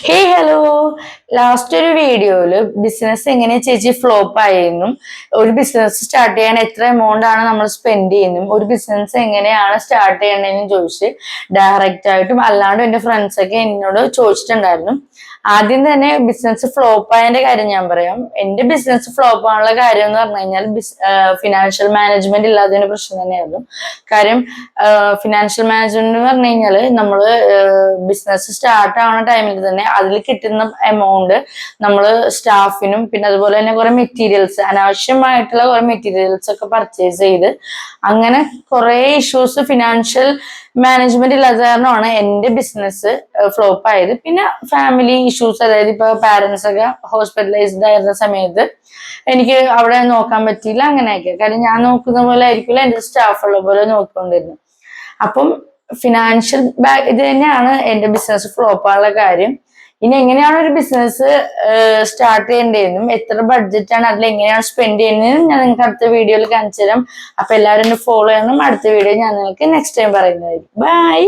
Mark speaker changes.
Speaker 1: ഹേ hello, last ഒരു വീഡിയോയില് business എങ്ങനെ ചേച്ചി ഫ്ലോപ്പ് ആയെന്നും ഒരു ബിസിനസ് സ്റ്റാർട്ട് ചെയ്യാൻ എത്ര എമൗണ്ട് ആണ് നമ്മൾ സ്പെൻഡ് ചെയ്യുന്നതും ഒരു ബിസിനസ് എങ്ങനെയാണ് സ്റ്റാർട്ട് ചെയ്യണമെന്നും ചോദിച്ച് ഡയറക്റ്റ് ആയിട്ടും അല്ലാണ്ടും എന്റെ ഫ്രണ്ട്സ് ഒക്കെ എന്നോട് ചോദിച്ചിട്ടുണ്ടായിരുന്നു. ആദ്യം തന്നെ ബിസിനസ് ഫ്ലോപ്പ് ആയതിന്റെ കാര്യം ഞാൻ പറയാം. എന്റെ ബിസിനസ് ഫ്ലോപ്പ് ആവാനുള്ള കാര്യം എന്ന് പറഞ്ഞു കഴിഞ്ഞാൽ ഫിനാൻഷ്യൽ മാനേജ്മെന്റ് ഇല്ലാത്തതിന്റെ പ്രശ്നം തന്നെയായിരുന്നു. കാര്യം ഫിനാൻഷ്യൽ മാനേജ്മെന്റ് എന്ന് പറഞ്ഞു കഴിഞ്ഞാൽ നമ്മള് ബിസിനസ് സ്റ്റാർട്ട് ആവുന്ന ടൈമിൽ തന്നെ അതിൽ കിട്ടുന്ന എമൗണ്ട് നമ്മൾ സ്റ്റാഫിനും പിന്നെ അതുപോലെ തന്നെ കുറെ മെറ്റീരിയൽസ് അനാവശ്യമായിട്ടുള്ള കുറെ മെറ്റീരിയൽസ് ഒക്കെ പർച്ചേസ് ചെയ്ത് അങ്ങനെ കുറെ ഇഷ്യൂസ് ഫിനാൻഷ്യൽ മാനേജ്മെന്റ് ഇല്ലാത്ത കാരണമാണ് എന്റെ ബിസിനസ് ഫ്ലോപ്പ് ആയത്. പിന്നെ ഫാമിലി ഇഷ്യൂസ്, അതായത് ഇപ്പൊ പാരന്റ്സ് ഒക്കെ ഹോസ്പിറ്റലൈസ്ഡ് ആയിരുന്ന സമയത്ത് എനിക്ക് അവിടെ നോക്കാൻ പറ്റിയില്ല. അങ്ങനെയൊക്കെ കാര്യം ഞാൻ നോക്കുന്ന പോലെ ആയിരിക്കില്ല എന്റെ സ്റ്റാഫ് ഉള്ള പോലെ നോക്കിക്കൊണ്ടിരുന്നു. അപ്പം ഫിനാൻഷ്യൽ ഇത് തന്നെയാണ് എന്റെ ബിസിനസ് ഫ്ലോപ്പ് ആയുള്ള കാര്യം. ഇനി എങ്ങനെയാണ് ഒരു ബിസിനസ് സ്റ്റാർട്ട് ചെയ്യേണ്ടതെന്നും എത്ര ബഡ്ജറ്റാണ് അതിൽ എങ്ങനെയാണ് സ്പെൻഡ് ചെയ്യുന്നതെന്നും ഞാൻ നിങ്ങൾക്ക് അടുത്ത വീഡിയോയിൽ കാണിച്ചു തരാം. അപ്പൊ എല്ലാവരും എന്നെ ഫോളോ ചെയ്യണം. അടുത്ത വീഡിയോ ഞാൻ നിങ്ങൾക്ക് നെക്സ്റ്റ് ടൈം പറയുന്നതായിരിക്കും. ബൈ.